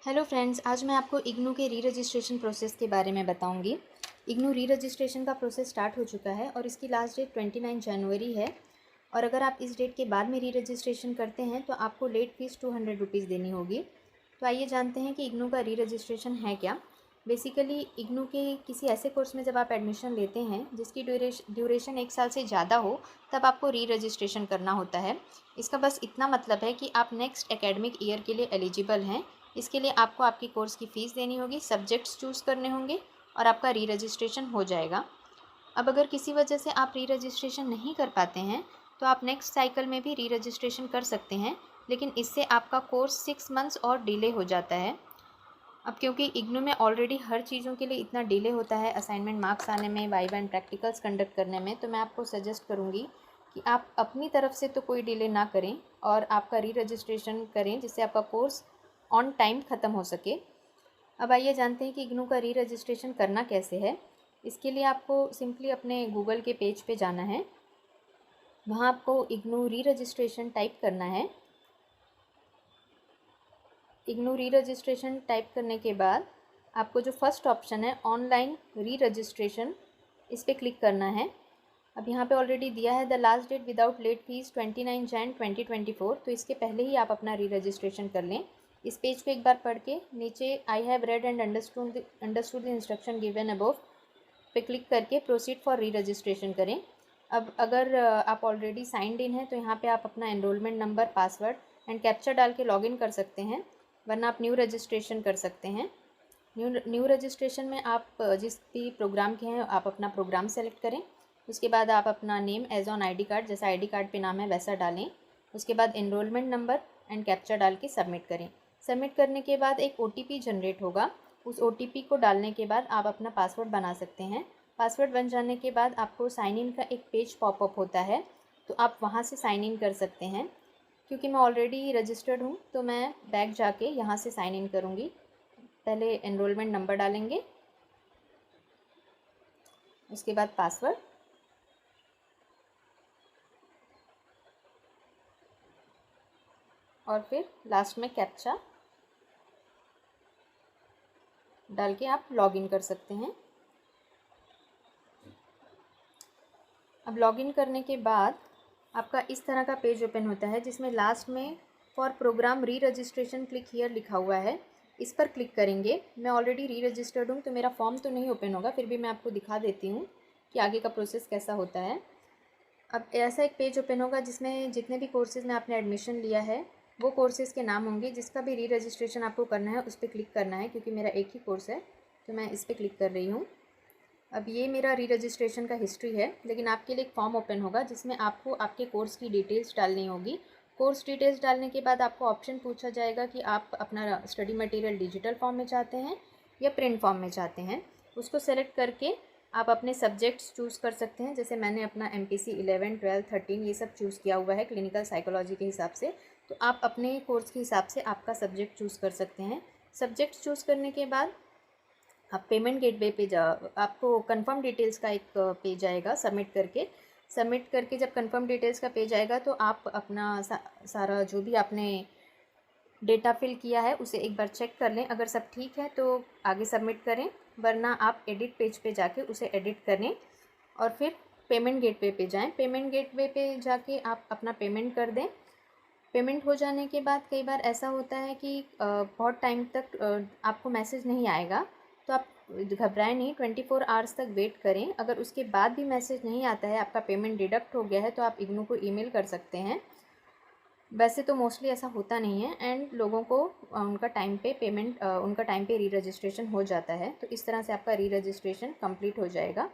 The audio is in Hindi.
हेलो फ्रेंड्स, आज मैं आपको इग्नू के री रजिस्ट्रेशन प्रोसेस के बारे में बताऊंगी। इग्नू री रजिस्ट्रेशन का प्रोसेस स्टार्ट हो चुका है और इसकी लास्ट डेट 29 जनवरी है। और अगर आप इस डेट के बाद में री रजिस्ट्रेशन करते हैं तो आपको लेट फीस 200 रुपीज़ देनी होगी। तो आइए जानते हैं कि इग्नू का री रजिस्ट्रेशन है क्या। बेसिकली इग्नू के किसी ऐसे कोर्स में जब आप एडमिशन लेते हैं जिसकी ड्यूरेशन 1 साल से ज़्यादा हो, तब आपको री रजिस्ट्रेशन करना होता है। इसका बस इतना मतलब है कि आप नेक्स्ट एकेडमिक ईयर के लिए एलिजिबल हैं। इसके लिए आपको आपकी कोर्स की फ़ीस देनी होगी, सब्जेक्ट्स चूज़ करने होंगे और आपका री रजिस्ट्रेशन हो जाएगा। अब अगर किसी वजह से आप री रजिस्ट्रेशन नहीं कर पाते हैं तो आप नेक्स्ट साइकिल में भी री रजिस्ट्रेशन कर सकते हैं, लेकिन इससे आपका कोर्स 6 मंथ्स और डिले हो जाता है। अब क्योंकि इग्नू में ऑलरेडी हर चीज़ों के लिए इतना डिले होता है, असाइनमेंट मार्क्स आने में, वाइवा एंड प्रैक्टिकल्स कंडक्ट करने में, तो मैं आपको सजेस्ट करूँगी कि आप अपनी तरफ से तो कोई डिले ना करें और आपका री रजिस्ट्रेशन करें जिससे आपका कोर्स ऑन टाइम ख़त्म हो सके। अब आइए जानते हैं कि इग्नू का री रजिस्ट्रेशन करना कैसे है। इसके लिए आपको सिंपली अपने गूगल के पेज पे जाना है, वहाँ आपको इग्नू री रजिस्ट्रेशन टाइप करना है। इग्नू री रजिस्ट्रेशन टाइप करने के बाद आपको जो फर्स्ट ऑप्शन है ऑनलाइन री रजिस्ट्रेशन, इस पर क्लिक करना है। अब यहाँ पे ऑलरेडी दिया है the last date without late fee 29 Jan 2024, तो इसके पहले ही आप अपना री रजिस्ट्रेशन कर लें। इस पेज को एक बार पढ़ के नीचे I have read and understood the instruction given above पे क्लिक करके प्रोसीड फॉर री रजिस्ट्रेशन करें। अब अगर आप ऑलरेडी साइंड इन हैं तो यहाँ पे आप अपना enrolment number, password and captcha डाल के लॉगिन कर सकते हैं, वरना आप न्यू रजिस्ट्रेशन कर सकते हैं। न्यू रजिस्ट्रेशन में आप जिस भी प्रोग्राम के हैं आप अपना प्रोग्राम सेलेक्ट करें। उसके बाद आप अपना name as on ID card, जैसा आईडी कार्ड पे नाम है वैसा डालें। उसके बाद एनरोलमेंट नंबर एंड कैप्चा डाल के सबमिट करें। सबमिट करने के बाद एक ओटीपी जनरेट होगा, उस ओटीपी को डालने के बाद आप अपना पासवर्ड बना सकते हैं। पासवर्ड बन जाने के बाद आपको साइन इन का एक पेज पॉपअप होता है, तो आप वहाँ से साइन इन कर सकते हैं। क्योंकि मैं ऑलरेडी रजिस्टर्ड हूँ तो मैं बैक जाके यहाँ से साइन इन करूँगी। पहले एनरोलमेंट नंबर डालेंगे, उसके बाद पासवर्ड, और फिर लास्ट में कैप्चा डाल के आप लॉगिन कर सकते हैं। अब लॉगिन करने के बाद आपका इस तरह का पेज ओपन होता है जिसमें लास्ट में for programme re registration click here लिखा हुआ है। इस पर क्लिक करेंगे। मैं ऑलरेडी री रजिस्टर्ड हूँ तो मेरा फॉर्म तो नहीं ओपन होगा, फिर भी मैं आपको दिखा देती हूँ कि आगे का प्रोसेस कैसा होता है। अब ऐसा एक पेज ओपन होगा जिसमें जितने भी कोर्सेज़ में आपने एडमिशन लिया है वो कोर्सेज़ के नाम होंगे। जिसका भी री रजिस्ट्रेशन आपको करना है उस पर क्लिक करना है, क्योंकि मेरा एक ही कोर्स है तो मैं इस पर क्लिक कर रही हूँ। अब ये मेरा री रजिस्ट्रेशन का हिस्ट्री है, लेकिन आपके लिए एक फॉर्म ओपन होगा जिसमें आपको आपके कोर्स की डिटेल्स डालनी होगी। कोर्स डिटेल्स डालने के बाद आपको ऑप्शन पूछा जाएगा कि आप अपना स्टडी मटेरियल डिजिटल फॉर्म में चाहते हैं या प्रिंट फॉर्म में चाहते हैं। उसको सेलेक्ट करके आप अपने सब्जेक्ट्स चूज़ कर सकते हैं। जैसे मैंने अपना MPC 11, 12, 13 ये सब चूज़ किया हुआ है क्लिनिकल साइकोलॉजी के हिसाब से, तो आप अपने कोर्स के हिसाब से आपका सब्जेक्ट चूज़ कर सकते हैं। सब्जेक्ट चूज़ करने के बाद आप पेमेंट गेटवे पे आपको कंफर्म डिटेल्स का एक पेज आएगा। सबमिट करके जब कंफर्म डिटेल्स का पेज आएगा तो आप अपना सारा जो भी आपने डेटा फिल किया है उसे एक बार चेक कर लें। अगर सब ठीक है तो आगे सबमिट करें, वरना आप एडिट पेज पे जाके उसे एडिट करें और फिर पेमेंट गेटवे पे जाएं। पेमेंट गेटवे पे जाके आप अपना पेमेंट कर दें। पेमेंट हो जाने के बाद कई बार ऐसा होता है कि बहुत टाइम तक आपको मैसेज नहीं आएगा, तो आप घबराएं नहीं, 24 आवर्स तक वेट करें। अगर उसके बाद भी मैसेज नहीं आता है, आपका पेमेंट डिडक्ट हो गया है, तो आप इग्नू को ईमेल कर सकते हैं। वैसे तो मोस्टली ऐसा होता नहीं है एंड लोगों को उनका टाइम पे री रजिस्ट्रेशन हो जाता है। तो इस तरह से आपका री रजिस्ट्रेशन कंप्लीट हो जाएगा।